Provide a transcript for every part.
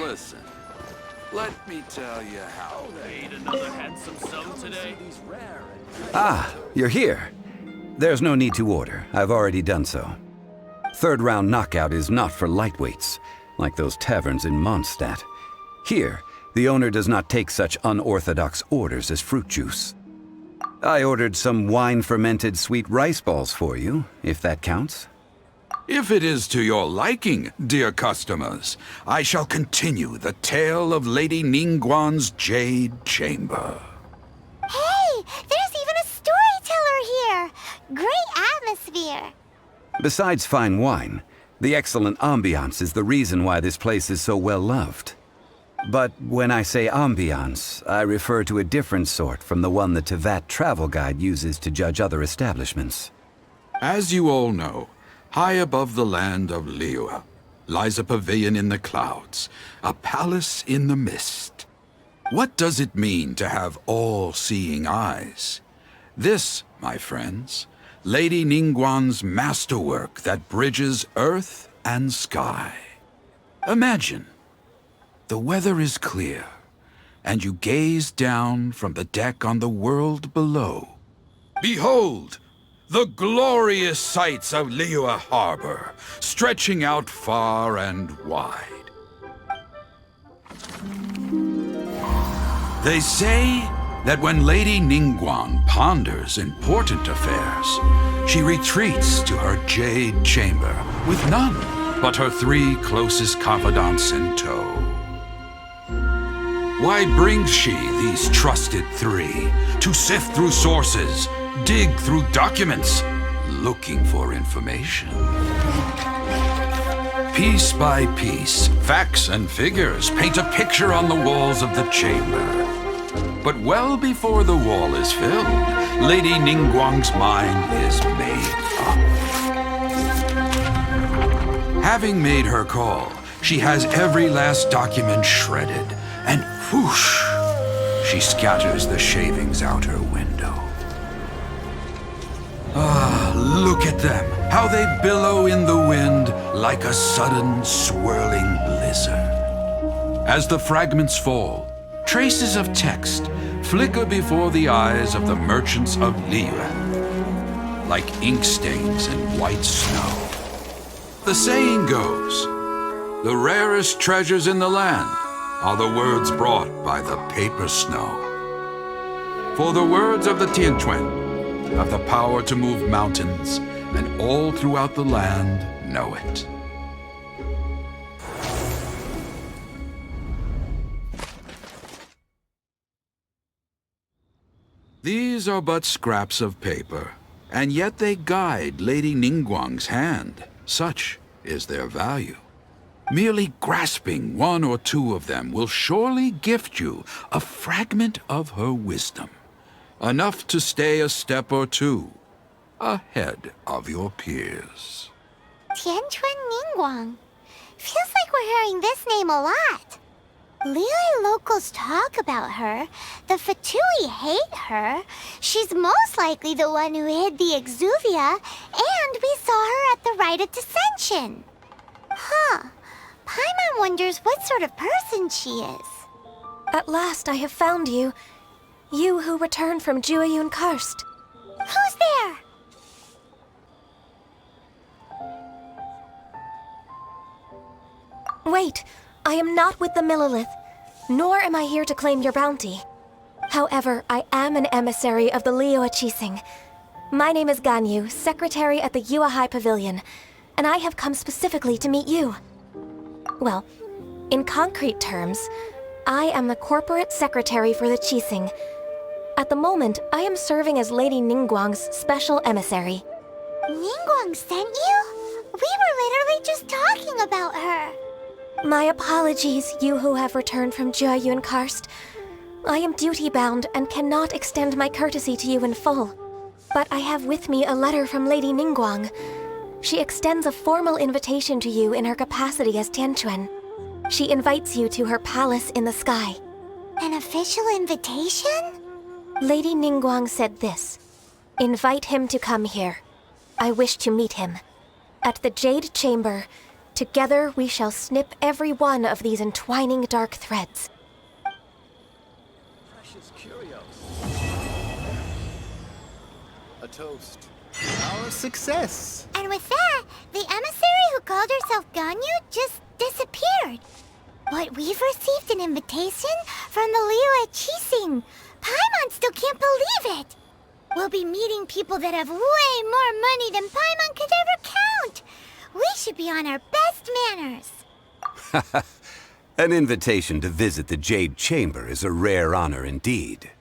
Listen, let me tell you how Made another handsome sum today. Ah, you're here. There's no need to order. I've already done so. Third round knockout is not for lightweights, like those taverns in Mondstadt. Here, the owner does not take such unorthodox orders as fruit juice. I ordered some wine-fermented sweet rice balls for you, if that counts. If it is to your liking, dear customers, I shall continue the tale of Lady Ningguang's Jade Chamber. Hey, there's even a storyteller here! Great atmosphere! Besides fine wine, the excellent ambiance is the reason why this place is so well loved. But when I say ambiance, I refer to a different sort from the one the Teyvat travel guide uses to judge other establishments. As you all know, high above the land of Liyue lies a pavilion in the clouds, a palace in the mist. What does it mean to have all-seeing eyes? This, my friends, Lady Ningguang's masterwork that bridges earth and sky. Imagine, the weather is clear, and you gaze down from the deck on the world below. Behold, the glorious sights of Liyue Harbor, stretching out far and wide. They say that when Lady Ningguang ponders important affairs, she retreats to her Jade Chamber with none but her 3 closest confidants in tow. Why brings she these trusted 3 to sift through sources, dig through documents, looking for information? Piece by piece, facts and figures paint a picture on the walls of the chamber. But well before the wall is filled, Lady Ningguang's mind is made up. Having made her call, she has every last document shredded, and whoosh, she scatters the shavings out her window. Ah, look at them, how they billow in the wind like a sudden swirling blizzard. As the fragments fall, traces of text flicker before the eyes of the merchants of Liyue, like ink stains in white snow. The saying goes, the rarest treasures in the land are the words brought by the paper snow. For the words of the Tianquan have the power to move mountains, and all throughout the land know it. These are but scraps of paper, and yet they guide Lady Ningguang's hand. Such is their value. Merely grasping 1 or 2 of them will surely gift you a fragment of her wisdom, enough to stay a step or 2 ahead of your peers. Tianquan Ningguang. Feels like we're hearing this name a lot. Liyue locals talk about her. The Fatui hate her. She's most likely the one who hid the exuvia, and we saw her at the rite of dissension. Huh. Paimon wonders what sort of person she is. At last I have found you. You who returned from Jueyun Karst. Who's there? Wait, I am not with the Millelith, nor am I here to claim your bounty. However, I am an emissary of the Liyue Chising. My name is Ganyu, secretary at the Yuehai Pavilion, and I have come specifically to meet you. Well, in concrete terms, I am the corporate secretary for the Chising. At the moment, I am serving as Lady Ningguang's special emissary. Ningguang sent you? We were literally just talking about her. My apologies, you who have returned from Jueyun Karst. I am duty-bound and cannot extend my courtesy to you in full. But I have with me a letter from Lady Ningguang. She extends a formal invitation to you in her capacity as Tianquan. She invites you to her palace in the sky. An official invitation? Lady Ningguang said this. Invite him to come here. I wish to meet him. At the Jade Chamber, Together we shall snip every one of these entwining dark threads. Precious curios. A toast. Our success. And with that, the emissary who called herself Ganyu just disappeared. But we've received an invitation from the Liyue Chising. Paimon still can't believe it. We'll be meeting people that have way more money than Paimon could ever count. We should be on our best manners. An invitation to visit the Jade Chamber is a rare honor indeed.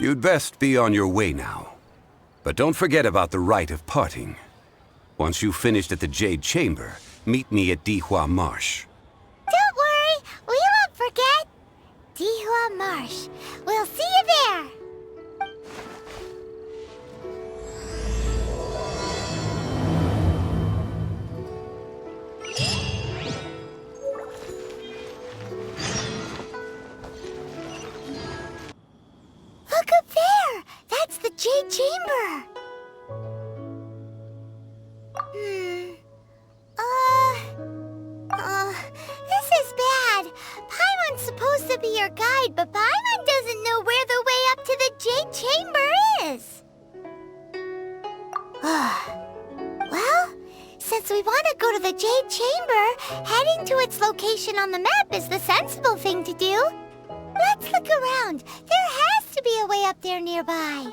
You'd best be on your way now. But don't forget about the rite of parting. Once you've finished at the Jade Chamber, meet me at Dihua Marsh. Don't worry, we won't forget. Dihua Marsh. We'll see you there. Look up there! That's the Jade Chamber! This is bad. Paimon's supposed to be your guide, but Paimon doesn't know where the way up to the Jade Chamber is. Well, since we want to go to the Jade Chamber, heading to its location on the map is the sensible thing to do. Let's look around. There has to be a way up there nearby.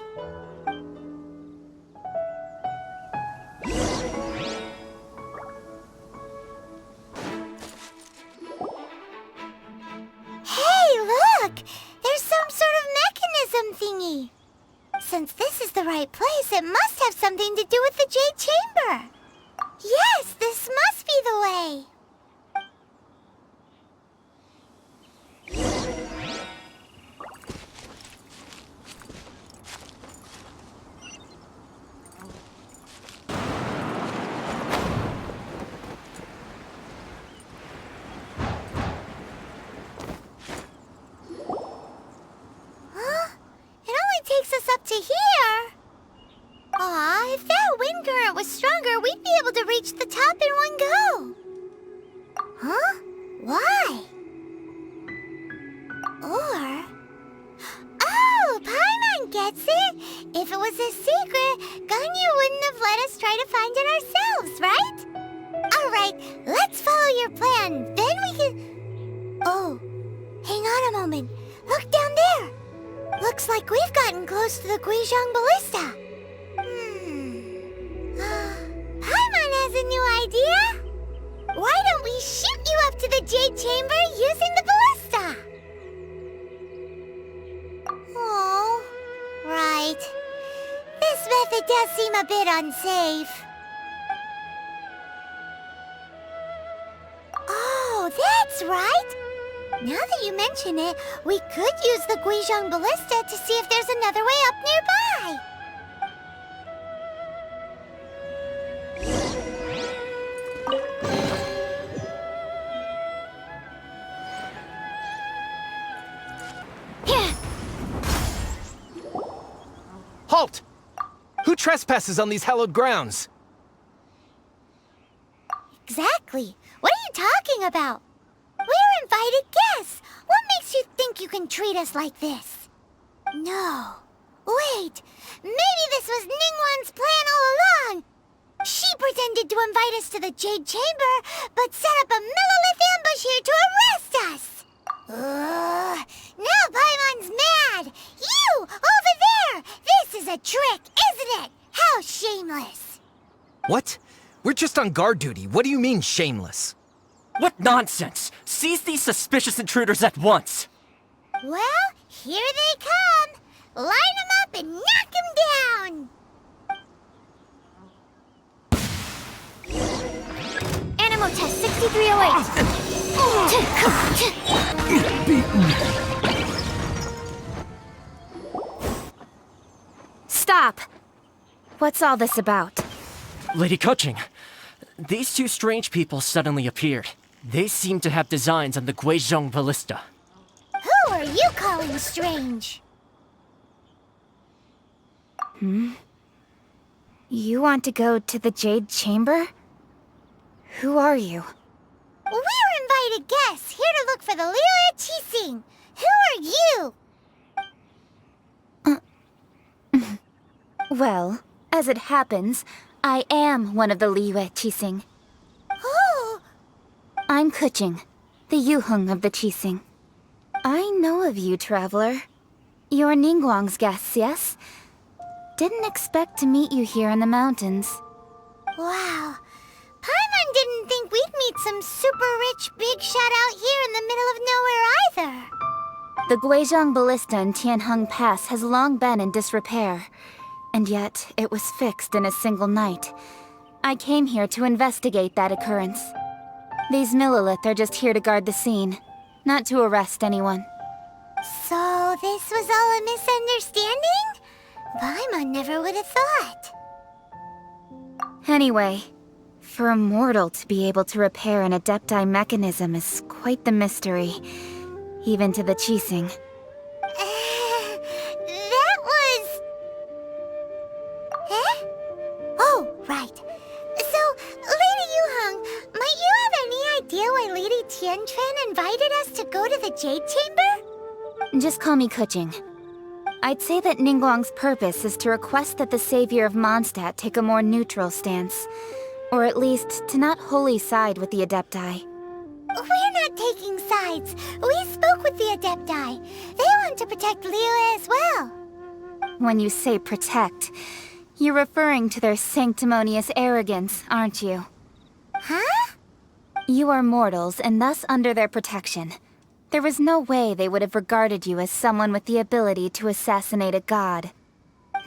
Hey, look! There's some sort of mechanism thingy. Since this is the right place, it must have something to do with the Jade Chamber. Yes, this must be the way. Takes us up to here. Aw, if that wind current was stronger, we'd be able to reach the top in one go. Huh? Why? Or... Oh, Paimon gets it! If it was a secret, Ganyu wouldn't have let us try to find it ourselves, right? Alright, let's follow your plan. Then we can... Oh, hang on a moment. Look down there. Looks like we've gotten close to the Guizhong Ballista. Paimon has a new idea. Why don't we shoot you up to the Jade Chamber using the ballista? Oh, right. This method does seem a bit unsafe. Oh, that's right. Now that you mention it, we could use the Guizhong Ballista to see if there's another way up nearby. Halt! Who trespasses on these hallowed grounds? Exactly. What are you talking about? We're invited guests. What makes you think you can treat us like this? No. Wait. Maybe this was Ningguang's plan all along. She pretended to invite us to the Jade Chamber, but set up a Millilith ambush here to arrest us. Now Paimon's mad. You, over there. This is a trick, isn't it? How shameless. What? We're just on guard duty. What do you mean, shameless? What nonsense! Seize these suspicious intruders at once! Well, here they come. Line them up and knock them down. Animal test 6308. Stop! What's all this about? Lady Kuching, these two strange people suddenly appeared. They seem to have designs on the Guizhong Ballista. Who are you calling strange? You want to go to the Jade Chamber? Who are you? We're invited guests here to look for the Liyue Qixing. Who are you? Well, as it happens, I am one of the Liyue Qixing. Oh, I'm Kuching, the Yuheng of the Qixing. I know of you, traveler. You're Ningguang's guests, yes? Didn't expect to meet you here in the mountains. wow. Paimon didn't think we'd meet some super rich big shot out here in the middle of nowhere either. The Guizhong Ballista in Tianheng Pass has long been in disrepair, and yet it was fixed in a single night. I came here to investigate that occurrence. These Millilith are just here to guard the scene, not to arrest anyone. So this was all a misunderstanding? Paimon never would have thought. Anyway, for a mortal to be able to repair an Adepti mechanism is quite the mystery, even to the Qixing. That was... Eh? Oh, right. So, Lady Yuheng, might you have any idea why Lady Tianquan invited us to go to the Jade Chamber? Just call me Kuching. I'd say that Ningguang's purpose is to request that the savior of Mondstadt take a more neutral stance. Or at least, to not wholly side with the Adepti. We're not taking sides. We spoke with the Adepti. They want to protect Liyue as well. When you say protect, you're referring to their sanctimonious arrogance, aren't you? Huh? You are mortals, and thus under their protection. There was no way they would have regarded you as someone with the ability to assassinate a god.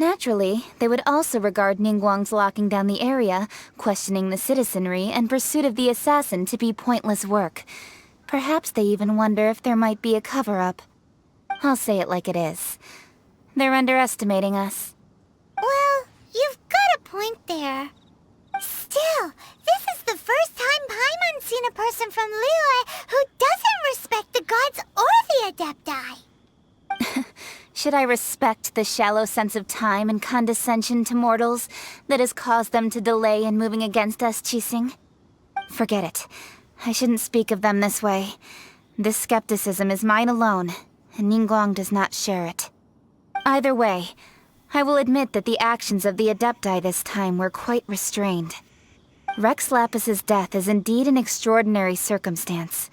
Naturally, they would also regard Ningguang's locking down the area, questioning the citizenry, and pursuit of the assassin to be pointless work. Perhaps they even wonder if there might be a cover-up. I'll say it like it is. They're underestimating us. Well, you've got a point there. Still, this is the first time Paimon's seen a person from Liyue who doesn't respect the gods or the Adepti. Should I respect the shallow sense of time and condescension to mortals that has caused them to delay in moving against us, Qixing? Forget it. I shouldn't speak of them this way. This skepticism is mine alone, and Ningguang does not share it. Either way, I will admit that the actions of the Adepti this time were quite restrained. Rex Lapis's death is indeed an extraordinary circumstance.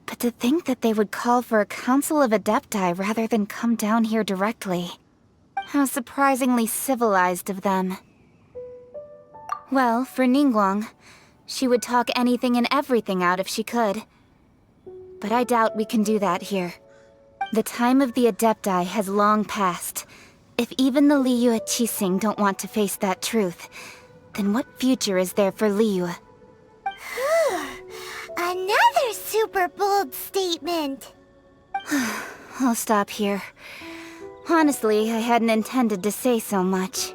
But to think that they would call for a council of Adepti rather than come down here directly. How surprisingly civilized of them. Well, for Ningguang, she would talk anything and everything out if she could. But I doubt we can do that here. The time of the Adepti has long passed. If even the Liyue Qixing don't want to face that truth, then what future is there for Liyue? Another super bold statement. I'll stop here. Honestly, I hadn't intended to say so much.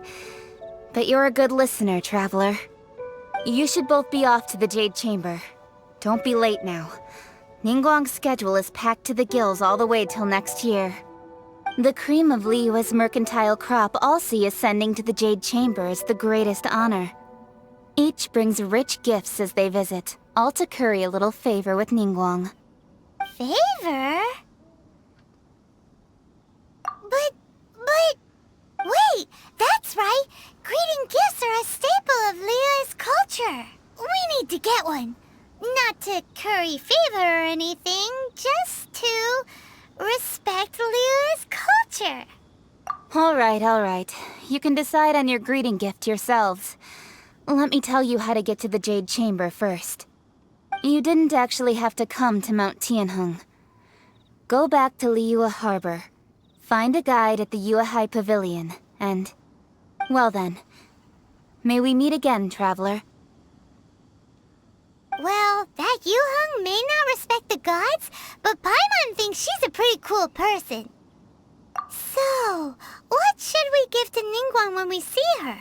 But you're a good listener, traveler. You should both be off to the Jade Chamber. Don't be late now. Ningguang's schedule is packed to the gills all the way till next year. The cream of Liyue's mercantile crop all see ascending to the Jade Chamber as the greatest honor. Each brings rich gifts as they visit, all to curry a little favor with Ningguang. Favor? But... Wait, that's right! Greeting gifts are a staple of Liyue's culture. We need to get one. Not to curry favor or anything, just to respect Liyue's culture. All right. You can decide on your greeting gift yourselves. Let me tell you how to get to the Jade Chamber first. You didn't actually have to come to Mount Tianheng. Go back to Liyue Harbor. Find a guide at the Yuehai Pavilion, and... well then. May we meet again, traveler. Well, that Yuheng may not respect the gods, but Paimon thinks she's a pretty cool person. So, what should we give to Ningguang when we see her?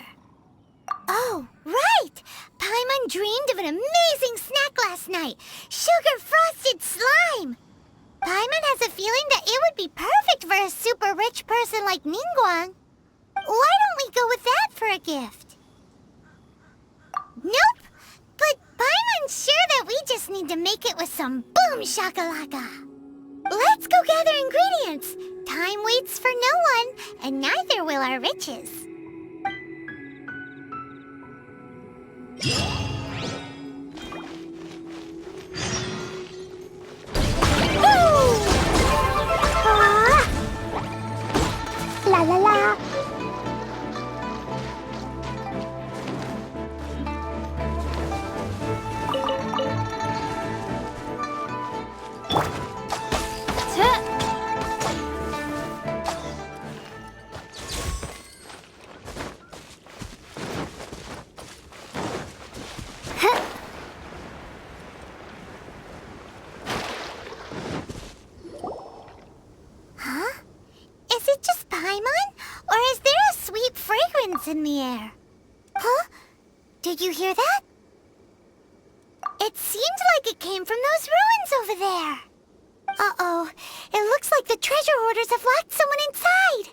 Oh, right! Paimon dreamed of an amazing snack last night! Sugar-frosted slime! Paimon has a feeling that it would be perfect for a super rich person like Ningguang. Why don't we go with that for a gift? Nope! But Paimon unsure that we just need to make it with some boom shakalaka. Let's go gather ingredients. Time waits for no one, and neither will our riches. La la la. In the air. Huh? Did you hear that? It seemed like it came from those ruins over there. Uh-oh. It looks like the treasure hoarders have locked someone inside.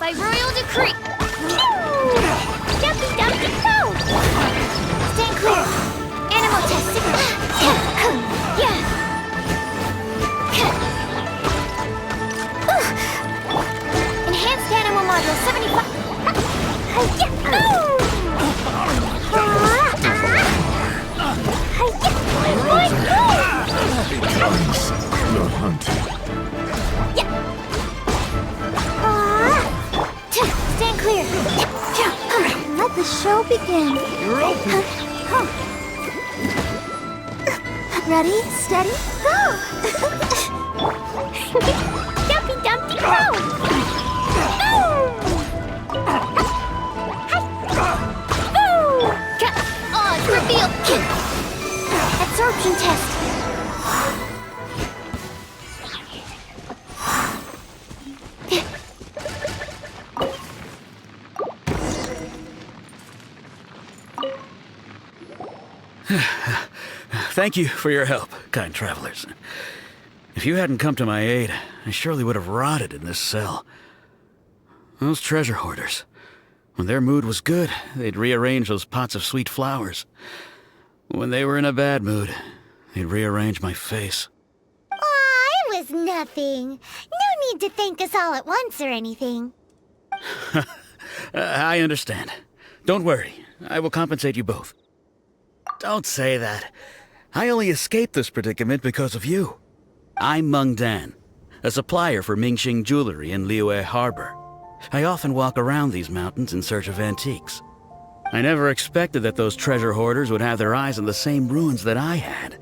By royal decree. Dumpy Dumpty go! Stand clear. Animal test. Yeah. Enhanced animal module 75. You're hunting. Stand clear. Let the show begin. You're open. Ready, steady, go! Dumpy Dumpty go! Odds revealed. Absorption test. Thank you for your help, kind travelers. If you hadn't come to my aid, I surely would have rotted in this cell. Those treasure hoarders. When their mood was good, they'd rearrange those pots of sweet flowers. When they were in a bad mood, they'd rearrange my face. Aw, it was nothing. No need to thank us all at once or anything. I understand. Don't worry. I will compensate you both. Don't say that. I only escaped this predicament because of you. I'm Meng Dan, a supplier for Mingxing jewelry in Liyue Harbor. I often walk around these mountains in search of antiques. I never expected that those treasure hoarders would have their eyes on the same ruins that I had.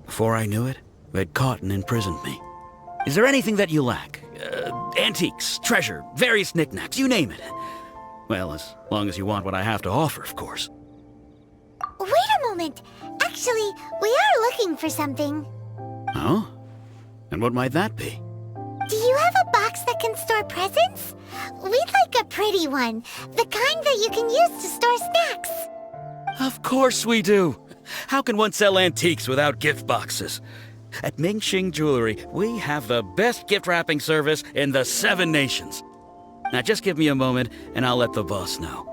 Before I knew it, they'd caught and imprisoned me. Is there anything that you lack? Antiques, treasure, various knickknacks, you name it. Well, as long as you want what I have to offer, of course. Wait a moment. Actually, we are looking for something. Oh? And what might that be? Do you have a box that can store presents? We'd like a pretty one. The kind that you can use to store snacks. Of course we do. How can one sell antiques without gift boxes? At Mingxing Jewelry, we have the best gift wrapping service in the 7 nations. Now just give me a moment and I'll let the boss know.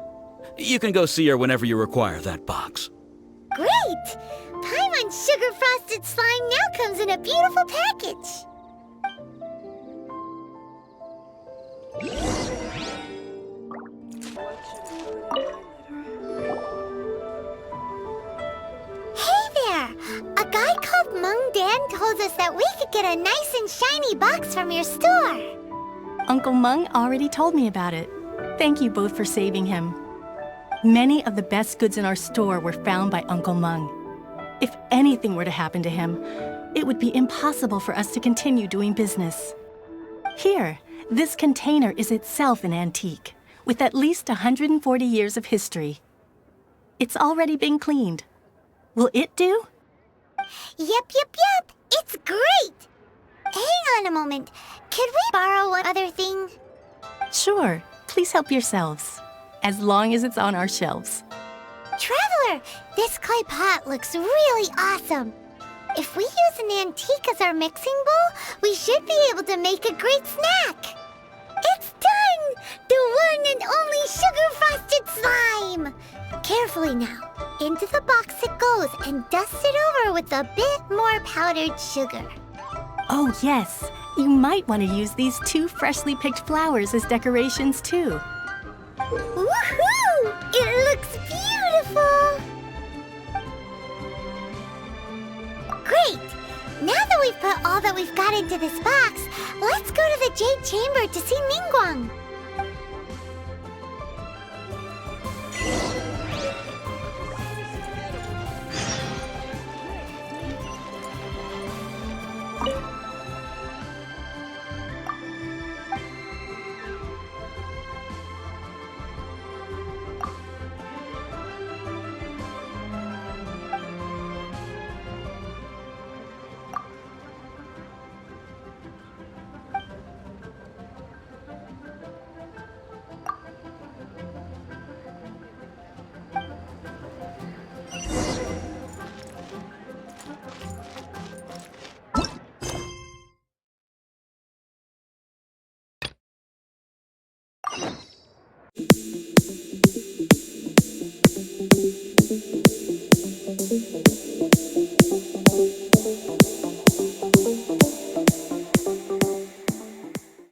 You can go see her whenever you require that box. Great! Paimon Sugar Frosted Slime now comes in a beautiful package. Hey there! A guy called Meng Dan told us that we could get a nice and shiny box from your store. Uncle Meng already told me about it. Thank you both for saving him. Many of the best goods in our store were found by Uncle Meng. If anything were to happen to him, it would be impossible for us to continue doing business. Here, this container is itself an antique, with at least 140 years of history. It's already been cleaned. Will it do? Yep. It's great! Hang on a moment. Could we borrow one other thing? Sure. Please help yourselves, as long as it's on our shelves. Traveler, this clay pot looks really awesome. If we use an antique as our mixing bowl, we should be able to make a great snack. It's done! The one and only sugar-frosted slime! Carefully now. Into the box it goes and dust it over with a bit more powdered sugar. Oh, yes. You might want to use these 2 freshly picked flowers as decorations, too. Woohoo! It looks beautiful! Great! Now that we've put all that we've got into this box, let's go to the Jade Chamber to see Ningguang.